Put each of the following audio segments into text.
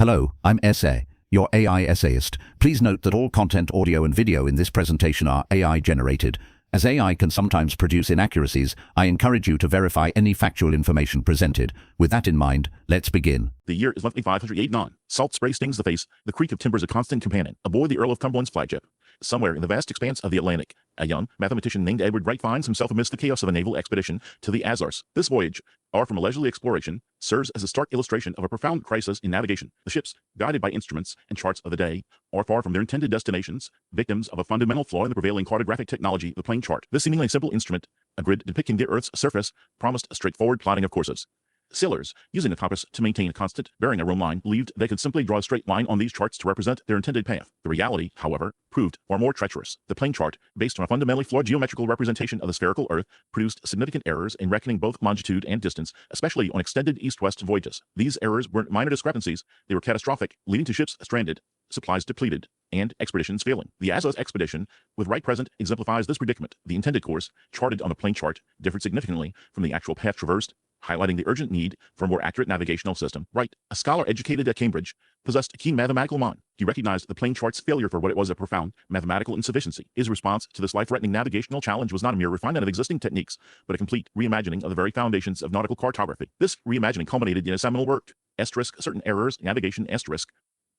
Hello, I'm SA, your AI essayist. Please note that all content, audio and video in this presentation are AI generated. As AI can sometimes produce inaccuracies, I encourage you to verify any factual information presented. With that in mind, let's begin. The year is roughly 589. Salt spray stings the face. The creak of timber is a constant companion aboard the Earl of Cumberland's flagship. Somewhere in the vast expanse of the Atlantic, a young mathematician named Edward Wright finds himself amidst the chaos of a naval expedition to the Azores. This voyage, far from a leisurely exploration, serves as a stark illustration of a profound crisis in navigation. The ships, guided by instruments and charts of the day, are far from their intended destinations, victims of a fundamental flaw in the prevailing cartographic technology, the plane chart. This seemingly simple instrument, a grid depicting the Earth's surface, promised a straightforward plotting of courses. Sailors, using a compass to maintain a constant bearing a Rome line, believed they could simply draw a straight line on these charts to represent their intended path. The reality, however, proved far more treacherous. The plane chart, based on a fundamentally flawed geometrical representation of the spherical Earth, produced significant errors in reckoning both longitude and distance, especially on extended east-west voyages. These errors weren't minor discrepancies, they were catastrophic, leading to ships stranded, supplies depleted, and expeditions failing. The Azores expedition, with Wright present, exemplifies this predicament. The intended course, charted on the plane chart, differed significantly from the actual path traversed, highlighting the urgent need for a more accurate navigational system. Wright, a scholar educated at Cambridge, possessed a keen mathematical mind. He recognized the plane chart's failure for what it was, a profound mathematical insufficiency. His response to this life-threatening navigational challenge was not a mere refinement of existing techniques, but a complete reimagining of the very foundations of nautical cartography. This reimagining culminated in a seminal work, Certaine Errors, Navigation,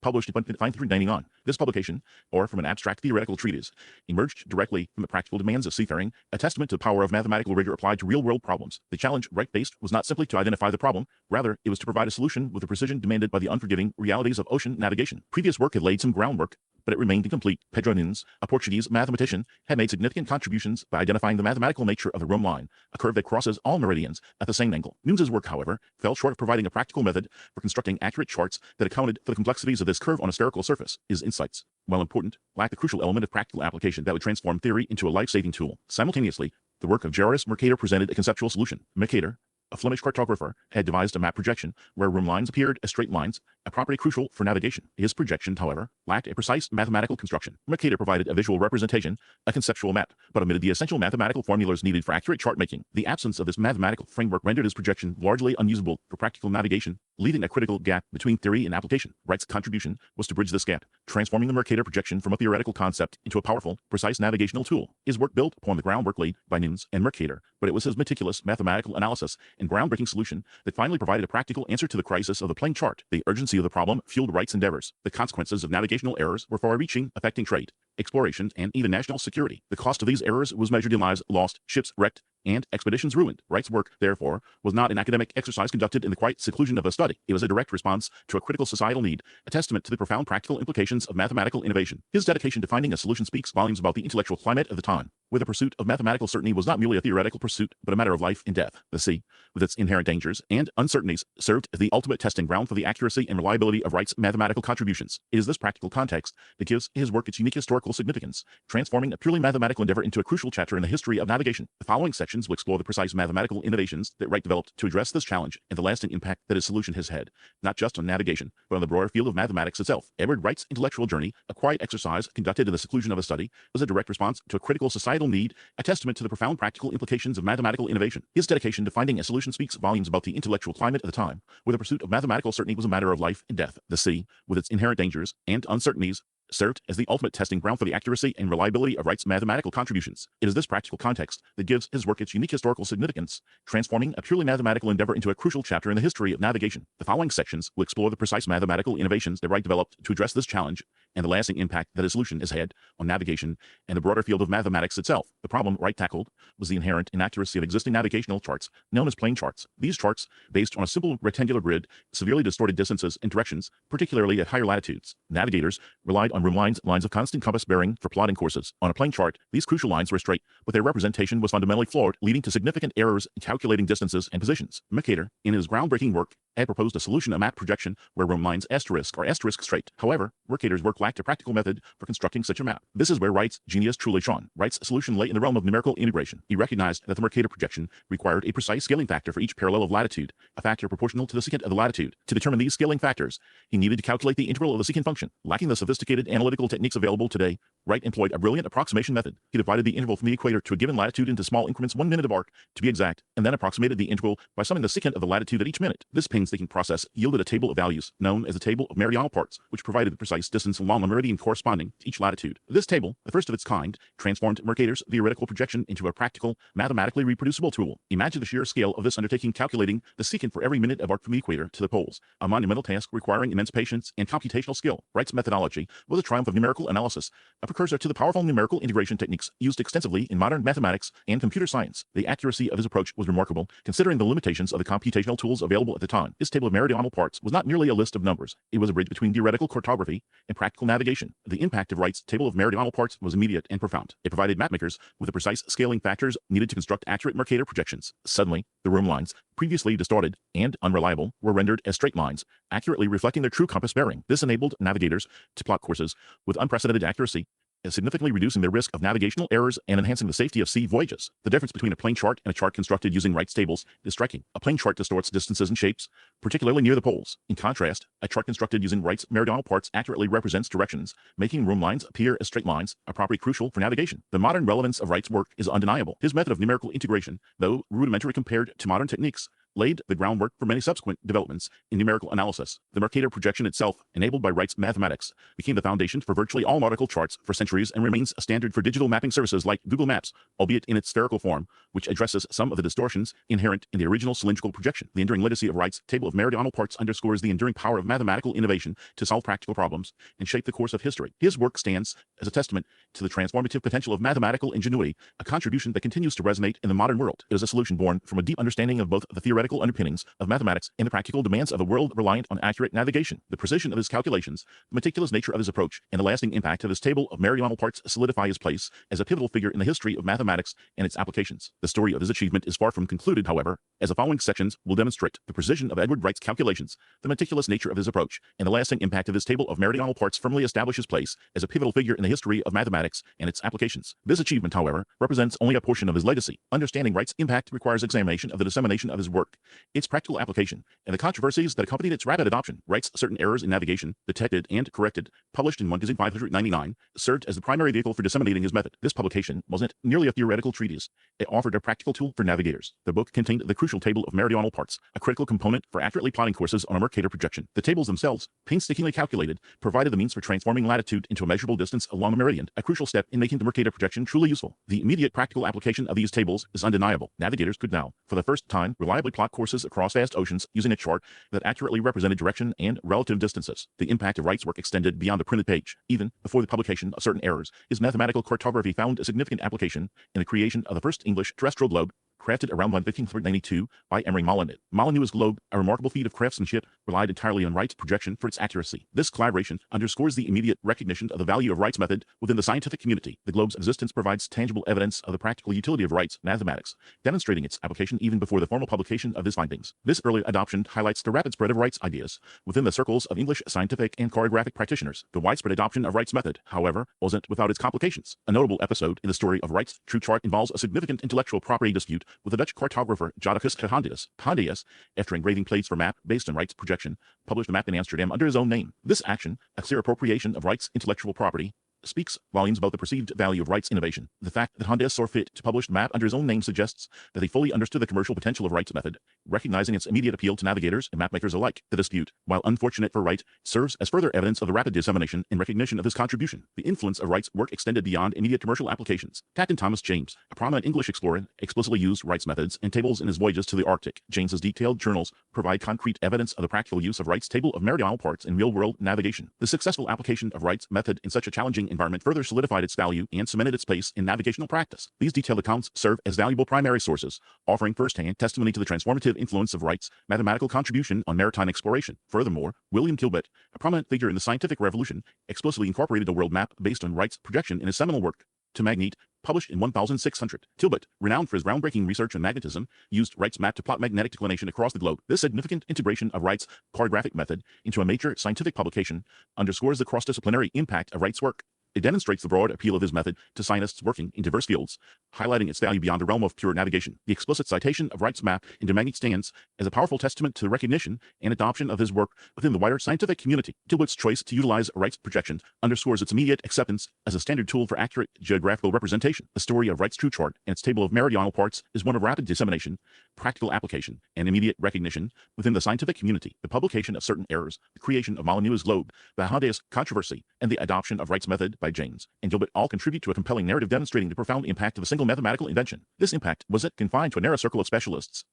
published in 1599. This publication, or from an abstract theoretical treatise, emerged directly from the practical demands of seafaring, a testament to the power of mathematical rigor applied to real-world problems. The challenge Wright faced was not simply to identify the problem, rather, it was to provide a solution with the precision demanded by the unforgiving realities of ocean navigation. Previous work had laid some groundwork, but it remained incomplete. Pedro Nunes, a Portuguese mathematician, had made significant contributions by identifying the mathematical nature of the Rome line, a curve that crosses all meridians at the same angle. Nunes's work, however, fell short of providing a practical method for constructing accurate charts that accounted for the complexities of this curve on a spherical surface. His insights, while important, lacked the crucial element of practical application that would transform theory into a life-saving tool. Simultaneously, the work of Mercator presented a conceptual solution. Mercator, a Flemish cartographer, had devised a map projection where Rome lines appeared as straight lines, a property crucial for navigation. His projection, however, lacked a precise mathematical construction. Mercator provided a visual representation, a conceptual map, but omitted the essential mathematical formulas needed for accurate chart making. The absence of this mathematical framework rendered his projection largely unusable for practical navigation, leaving a critical gap between theory and application. Wright's contribution was to bridge this gap, transforming the Mercator projection from a theoretical concept into a powerful, precise navigational tool. His work built upon the groundwork laid by Nunes and Mercator, but it was his meticulous mathematical analysis and groundbreaking solution that finally provided a practical answer to the crisis of the plane chart. The urgency of the problem fueled Wright's endeavors. The consequences of navigational errors were far-reaching, affecting trade, exploration, and even national security. The cost of these errors was measured in lives lost, ships wrecked, and expeditions ruined. Wright's work, therefore, was not an academic exercise conducted in the quiet seclusion of a study. It was a direct response to a critical societal need, a testament to the profound practical implications of mathematical innovation. His dedication to finding a solution speaks volumes about the intellectual climate of the time, where the pursuit of mathematical certainty was not merely a theoretical pursuit, but a matter of life and death. The sea, with its inherent dangers and uncertainties, served as the ultimate testing ground for the accuracy and reliability of Wright's mathematical contributions. It is this practical context that gives his work its unique historical significance, transforming a purely mathematical endeavor into a crucial chapter in the history of navigation. The following sections will explore the precise mathematical innovations that Wright developed to address this challenge and the lasting impact that his solution has had, not just on navigation, but on the broader field of mathematics itself. Edward Wright's intellectual journey, a quiet exercise conducted in the seclusion of a study, was a direct response to a critical societal need, a testament to the profound practical implications of mathematical innovation. His dedication to finding a solution speaks volumes about the intellectual climate of the time, where the pursuit of mathematical certainty was a matter of life and death. The sea, with its inherent dangers and uncertainties, served as the ultimate testing ground for the accuracy and reliability of Wright's mathematical contributions. It is this practical context that gives his work its unique historical significance, transforming a purely mathematical endeavor into a crucial chapter in the history of navigation. The following sections will explore the precise mathematical innovations that Wright developed to address this challenge and the lasting impact that his solution has had on navigation and the broader field of mathematics itself. The problem Wright tackled was the inherent inaccuracy of existing navigational charts, known as plane charts. These charts, based on a simple rectangular grid, severely distorted distances and directions, particularly at higher latitudes. Navigators relied on Rome lines of constant compass bearing for plotting courses. On a plane chart, these crucial lines were straight, but their representation was fundamentally flawed, leading to significant errors in calculating distances and positions. Mercator, in his groundbreaking work, had proposed a solution, a map projection, where Rome lines are asterisk straight. However, Mercator's work lacked a practical method for constructing such a map. This is where Wright's genius truly shone. Wright's solution lay in the realm of numerical integration. He recognized that the Mercator projection required a precise scaling factor for each parallel of latitude, a factor proportional to the secant of the latitude. To determine these scaling factors, he needed to calculate the integral of the secant function. Lacking the sophisticated analytical techniques available today, Wright employed a brilliant approximation method. He divided the interval from the equator to a given latitude into small increments 1 minute of arc, to be exact, and then approximated the interval by summing the secant of the latitude at each minute. This painstaking process yielded a table of values, known as the table of Meridional Parts, which provided the precise distance along the meridian corresponding to each latitude. This table, the first of its kind, transformed Mercator's theoretical projection into a practical, mathematically reproducible tool. Imagine the sheer scale of this undertaking, calculating the secant for every minute of arc from the equator to the poles, a monumental task requiring immense patience and computational skill. Wright's methodology was a triumph of numerical analysis, a precursor to the powerful numerical integration techniques used extensively in modern mathematics and computer science. The accuracy of his approach was remarkable, considering the limitations of the computational tools available at the time. His table of Meridional Parts was not merely a list of numbers. It was a bridge between theoretical cartography and practical navigation. The impact of Wright's table of Meridional Parts was immediate and profound. It provided mapmakers with the precise scaling factors needed to construct accurate Mercator projections. Suddenly, the room lines, previously distorted and unreliable, were rendered as straight lines, accurately reflecting their true compass bearing. This enabled navigators to plot courses with unprecedented accuracy, significantly reducing the risk of navigational errors and enhancing the safety of sea voyages. The difference between a plain chart and a chart constructed using Wright's tables is striking. A plain chart distorts distances and shapes, particularly near the poles. In contrast, a chart constructed using Wright's Meridional Parts accurately represents directions, making room lines appear as straight lines, a property crucial for navigation. The modern relevance of Wright's work is undeniable. His method of numerical integration, though rudimentary compared to modern techniques, laid the groundwork for many subsequent developments in numerical analysis. The Mercator projection itself, enabled by Wright's mathematics, became the foundation for virtually all nautical charts for centuries and remains a standard for digital mapping services like Google Maps, albeit in its spherical form, which addresses some of the distortions inherent in the original cylindrical projection. The enduring legacy of Wright's table of Meridional Parts underscores the enduring power of mathematical innovation to solve practical problems and shape the course of history. His work stands as a testament to the transformative potential of mathematical ingenuity, a contribution that continues to resonate in the modern world. It is a solution born from a deep understanding of both the theoretical underpinnings of mathematics and the practical demands of a world reliant on accurate navigation. The precision of his calculations, the meticulous nature of his approach, and the lasting impact of his table of Meridional Parts solidify his place as a pivotal figure in the history of mathematics and its applications. The story of his achievement is far from concluded, however, as the following sections will demonstrate. The precision of Edward Wright's calculations, the meticulous nature of his approach, and the lasting impact of his table of Meridional Parts firmly establish his place as a pivotal figure in the history of mathematics and its applications. This achievement, however, represents only a portion of his legacy. Understanding Wright's impact requires examination of the dissemination of his work, its practical application, and the controversies that accompanied its rapid adoption. Wright's Certaine Errors in Navigation, detected and corrected, published in 1599, served as the primary vehicle for disseminating his method. This publication wasn't merely a theoretical treatise. It offered a practical tool for navigators. The book contained the crucial table of Meridional Parts, a critical component for accurately plotting courses on a Mercator projection. The tables themselves, painstakingly calculated, provided the means for transforming latitude into a measurable distance along a meridian, a crucial step in making the Mercator projection truly useful. The immediate practical application of these tables is undeniable. Navigators could now, for the first time, reliably plot courses across vast oceans using a chart that accurately represented direction and relative distances. The impact of Wright's work extended beyond the printed page. Even before the publication of Certaine Errors, his mathematical cartography found a significant application in the creation of the first English terrestrial globe, crafted around 1592 by Emery Molyneux. Molyneux's globe, a remarkable feat of craftsmanship, relied entirely on Wright's projection for its accuracy. This collaboration underscores the immediate recognition of the value of Wright's method within the scientific community. The globe's existence provides tangible evidence of the practical utility of Wright's mathematics, demonstrating its application even before the formal publication of his findings. This early adoption highlights the rapid spread of Wright's ideas within the circles of English scientific and cartographic practitioners. The widespread adoption of Wright's method, however, wasn't without its complications. A notable episode in the story of Wright's true chart involves a significant intellectual property dispute with the Dutch cartographer Jodocus Hondius. Hondius, after engraving plates for map based on Wright's projection, published a map in Amsterdam under his own name. This action, a clear appropriation of Wright's intellectual property, speaks volumes about the perceived value of Wright's innovation. The fact that Hondius saw fit to publish the map under his own name suggests that he fully understood the commercial potential of Wright's method, recognizing its immediate appeal to navigators and mapmakers alike. The dispute, while unfortunate for Wright, serves as further evidence of the rapid dissemination and recognition of his contribution. The influence of Wright's work extended beyond immediate commercial applications. Captain Thomas James, a prominent English explorer, explicitly used Wright's methods and tables in his voyages to the Arctic. James's detailed journals provide concrete evidence of the practical use of Wright's table of Meridional Parts in real-world navigation. The successful application of Wright's method in such a challenging environment further solidified its value and cemented its place in navigational practice. These detailed accounts serve as valuable primary sources, offering first-hand testimony to the transformative influence of Wright's mathematical contribution on maritime exploration. Furthermore, William Tilbert, a prominent figure in the scientific revolution, explicitly incorporated a world map based on Wright's projection in his seminal work, To Magnete, published in 1600. Tilbert, renowned for his groundbreaking research on magnetism, used Wright's map to plot magnetic declination across the globe. This significant integration of Wright's cartographic method into a major scientific publication underscores the cross-disciplinary impact of Wright's work. It demonstrates the broad appeal of his method to scientists working in diverse fields, highlighting its value beyond the realm of pure navigation. The explicit citation of Wright's map into Magnet stands as a powerful testament to the recognition and adoption of his work within the wider scientific community. Tilbert's choice to utilize Wright's projection underscores its immediate acceptance as a standard tool for accurate geographical representation. The story of Wright's true chart and its table of meridional parts is one of rapid dissemination, practical application, and immediate recognition within the scientific community. The publication of Certaine Errors, the creation of Molyneux's globe, the Honda's controversy, and the adoption of Wright's method by James and Gilbert all contribute to a compelling narrative demonstrating the profound impact of a single mathematical invention. This impact wasn't confined to a narrow circle of specialists.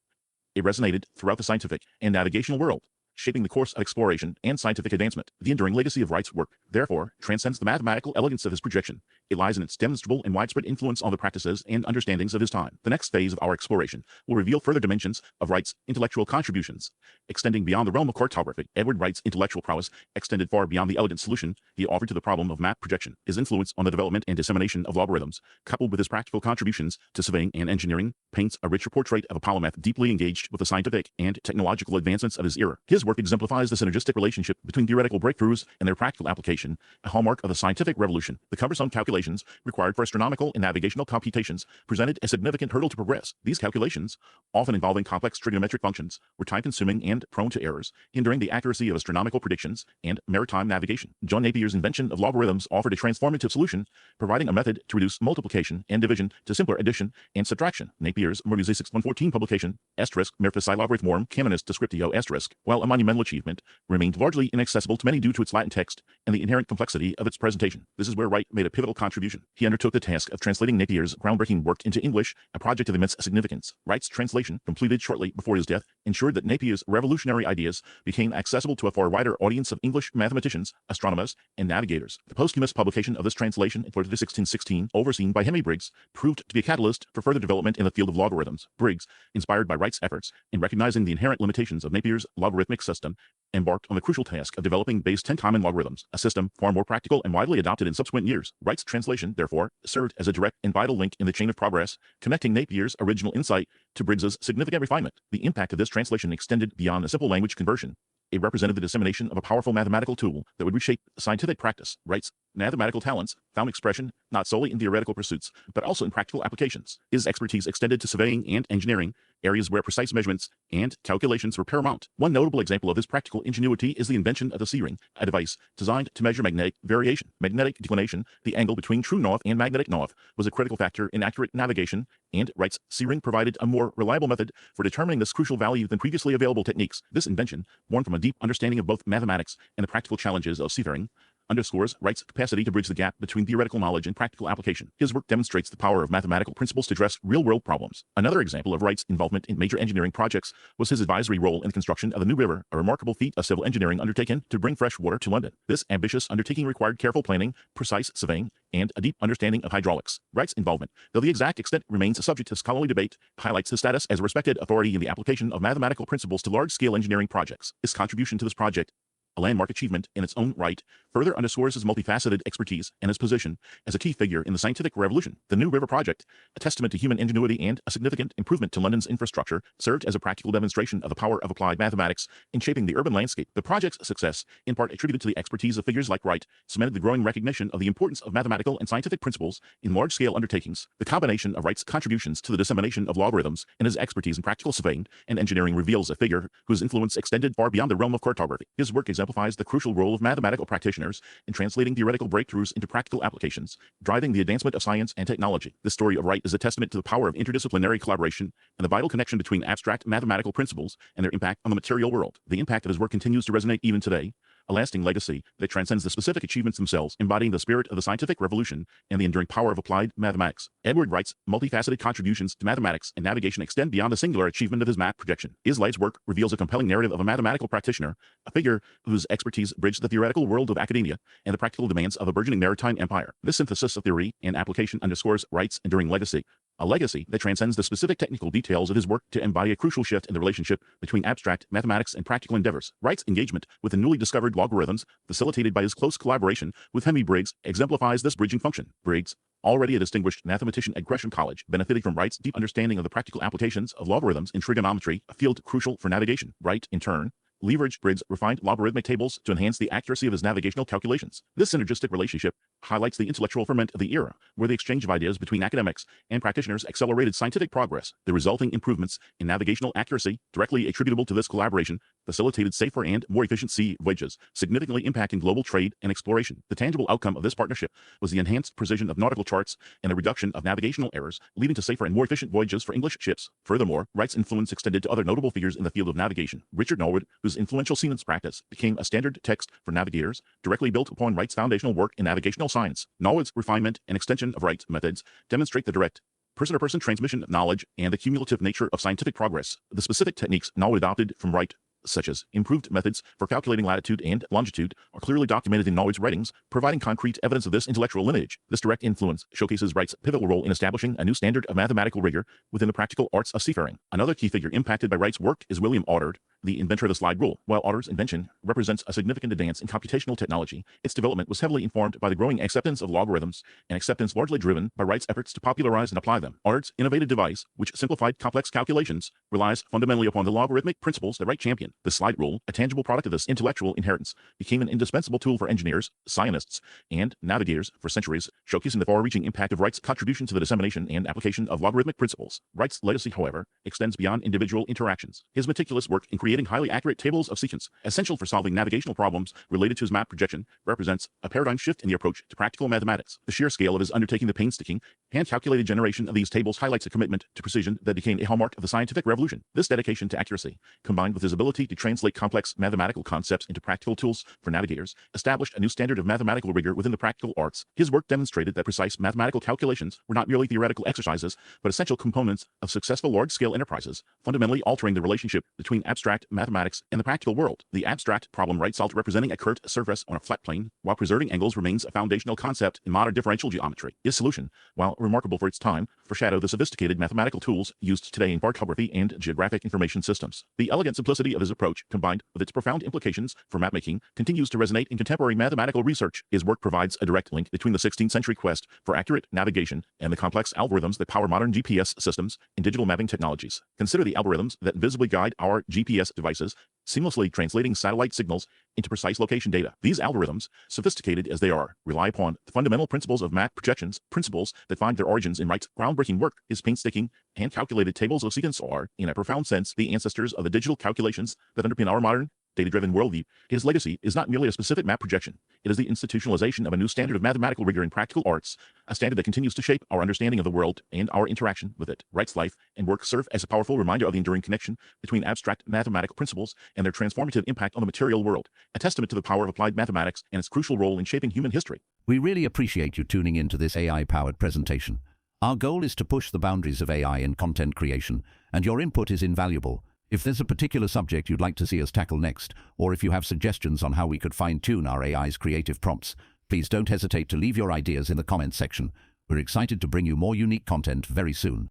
It resonated throughout the scientific and navigational world, shaping the course of exploration and scientific advancement. The enduring legacy of Wright's work, therefore, transcends the mathematical elegance of his projection. It lies in its demonstrable and widespread influence on the practices and understandings of his time. The next phase of our exploration will reveal further dimensions of Wright's intellectual contributions, extending beyond the realm of cartography. Edward Wright's intellectual prowess extended far beyond the elegant solution he offered to the problem of map projection. His influence on the development and dissemination of logarithms, coupled with his practical contributions to surveying and engineering, paints a richer portrait of a polymath deeply engaged with the scientific and technological advancements of his era. His work exemplifies the synergistic relationship between theoretical breakthroughs and their practical application, a hallmark of the scientific revolution. The cumbersome calculations required for astronomical and navigational computations presented a significant hurdle to progress. These calculations, often involving complex trigonometric functions, were time-consuming and prone to errors, hindering the accuracy of astronomical predictions and maritime navigation. John Napier's invention of logarithms offered a transformative solution, providing a method to reduce multiplication and division to simpler addition and subtraction. Napier's Mercator 6114 publication, Mer facile logarithmorum canonis descriptio *, while a monumental achievement, remained largely inaccessible to many due to its Latin text and the inherent complexity of its presentation. This is where Wright made a pivotal contribution. He undertook the task of translating Napier's groundbreaking work into English, a project of immense significance. Wright's translation, completed shortly before his death, ensured that Napier's revolutionary ideas became accessible to a far wider audience of English mathematicians, astronomers, and navigators. The posthumous publication of this translation in 1616, overseen by Henry Briggs, proved to be a catalyst for further development in the field of logarithms. Briggs, inspired by Wright's efforts in recognizing the inherent limitations of Napier's logarithmic system, embarked on the crucial task of developing base 10 common logarithms, a system far more practical and widely adopted in subsequent years. Wright's translation, therefore, served as a direct and vital link in the chain of progress, connecting Napier's original insight to Briggs's significant refinement. The impact of this translation extended beyond a simple language conversion. It represented the dissemination of a powerful mathematical tool that would reshape scientific practice. Wright's mathematical talents found expression not solely in theoretical pursuits, but also in practical applications. His expertise extended to surveying and engineering, areas where precise measurements and calculations were paramount. One notable example of his practical ingenuity is the invention of the seafaring, a device designed to measure magnetic variation. Magnetic declination, the angle between true north and magnetic north, was a critical factor in accurate navigation, and Wright's seafaring provided a more reliable method for determining this crucial value than previously available techniques. This invention, born from a deep understanding of both mathematics and the practical challenges of seafaring, underscores Wright's capacity to bridge the gap between theoretical knowledge and practical application. His work demonstrates the power of mathematical principles to address real-world problems. Another example of Wright's involvement in major engineering projects was his advisory role in the construction of the New River, a remarkable feat of civil engineering undertaken to bring fresh water to London. This ambitious undertaking required careful planning, precise surveying, and a deep understanding of hydraulics. Wright's involvement, though the exact extent remains a subject to scholarly debate, highlights his status as a respected authority in the application of mathematical principles to large-scale engineering projects. His contribution to this project, a landmark achievement in its own right, further underscores his multifaceted expertise and his position as a key figure in the scientific revolution. The New River Project, a testament to human ingenuity and a significant improvement to London's infrastructure, served as a practical demonstration of the power of applied mathematics in shaping the urban landscape. The project's success, in part attributed to the expertise of figures like Wright, cemented the growing recognition of the importance of mathematical and scientific principles in large-scale undertakings. The combination of Wright's contributions to the dissemination of logarithms and his expertise in practical surveying and engineering reveals a figure whose influence extended far beyond the realm of cartography. His work exemplifies the crucial role of mathematical practitioners in translating theoretical breakthroughs into practical applications, driving the advancement of science and technology. The story of Wright is a testament to the power of interdisciplinary collaboration and the vital connection between abstract mathematical principles and their impact on the material world. The impact of his work continues to resonate even today, a lasting legacy that transcends the specific achievements themselves, embodying the spirit of the scientific revolution and the enduring power of applied mathematics. Edward Wright's multifaceted contributions to mathematics and navigation extend beyond the singular achievement of his map projection. His life's work reveals a compelling narrative of a mathematical practitioner, a figure whose expertise bridged the theoretical world of academia and the practical demands of a burgeoning maritime empire. This synthesis of theory and application underscores Wright's enduring legacy, a legacy that transcends the specific technical details of his work to embody a crucial shift in the relationship between abstract mathematics and practical endeavors. Wright's engagement with the newly discovered logarithms, facilitated by his close collaboration with Henry Briggs, exemplifies this bridging function. Briggs, already a distinguished mathematician at Gresham College, benefited from Wright's deep understanding of the practical applications of logarithms in trigonometry, a field crucial for navigation. Wright, in turn, leveraged Briggs' refined logarithmic tables to enhance the accuracy of his navigational calculations. This synergistic relationship highlights the intellectual ferment of the era, where the exchange of ideas between academics and practitioners accelerated scientific progress. The resulting improvements in navigational accuracy, directly attributable to this collaboration, facilitated safer and more efficient sea voyages, significantly impacting global trade and exploration. The tangible outcome of this partnership was the enhanced precision of nautical charts and the reduction of navigational errors, leading to safer and more efficient voyages for English ships. Furthermore, Wright's influence extended to other notable figures in the field of navigation. Richard Norwood, whose influential seaman's practice became a standard text for navigators, directly built upon Wright's foundational work in navigational science. Norwood's refinement and extension of Wright's methods demonstrate the direct person-to-person transmission of knowledge and the cumulative nature of scientific progress. The specific techniques Norwood adopted from Wright, such as improved methods for calculating latitude and longitude, are clearly documented in Norwood's writings, providing concrete evidence of this intellectual lineage. This direct influence showcases Wright's pivotal role in establishing a new standard of mathematical rigor within the practical arts of seafaring. Another key figure impacted by Wright's work is William Otter, the inventor of the slide rule. While Otter's invention represents a significant advance in computational technology, its development was heavily informed by the growing acceptance of logarithms, an acceptance largely driven by Wright's efforts to popularize and apply them. Otter's innovative device, which simplified complex calculations, relies fundamentally upon the logarithmic principles that Wright championed. The slide rule, a tangible product of this intellectual inheritance, became an indispensable tool for engineers, scientists, and navigators for centuries, showcasing the far-reaching impact of Wright's contribution to the dissemination and application of logarithmic principles. Wright's legacy, however, extends beyond individual interactions. His meticulous work in creating highly accurate tables of sequence, essential for solving navigational problems related to his map projection, represents a paradigm shift in the approach to practical mathematics. The sheer scale of his undertaking, the painstaking, hand-calculated generation of these tables highlights a commitment to precision that became a hallmark of the scientific revolution. This dedication to accuracy, combined with his ability to translate complex mathematical concepts into practical tools for navigators, established a new standard of mathematical rigor within the practical arts. His work demonstrated that precise mathematical calculations were not merely theoretical exercises, but essential components of successful large-scale enterprises, fundamentally altering the relationship between abstract mathematics and the practical world. The abstract problem Wright solved, representing a curved surface on a flat plane while preserving angles, remains a foundational concept in modern differential geometry. His solution, while remarkable for its time, foreshadowed the sophisticated mathematical tools used today in cartography and geographic information systems. The elegant simplicity of his approach, combined with its profound implications for mapmaking, continues to resonate in contemporary mathematical research. His work provides a direct link between the 16th century quest for accurate navigation and the complex algorithms that power modern GPS systems and digital mapping technologies. Consider the algorithms that visibly guide our GPS devices, seamlessly translating satellite signals into precise location data. These algorithms, sophisticated as they are, rely upon the fundamental principles of map projections, principles that find their origins in Wright's groundbreaking work. His painstaking, hand-calculated tables of sequence are, in a profound sense, the ancestors of the digital calculations that underpin our modern, data-driven worldview. His legacy is not merely a specific map projection. It is the institutionalization of a new standard of mathematical rigor in practical arts, a standard that continues to shape our understanding of the world and our interaction with it. Wright's life and work serve as a powerful reminder of the enduring connection between abstract mathematical principles and their transformative impact on the material world, a testament to the power of applied mathematics and its crucial role in shaping human history. We really appreciate you tuning into this AI-powered presentation. Our goal is to push the boundaries of AI in content creation, and your input is invaluable. If there's a particular subject you'd like to see us tackle next, or if you have suggestions on how we could fine-tune our AI's creative prompts, please don't hesitate to leave your ideas in the comments section. We're excited to bring you more unique content very soon.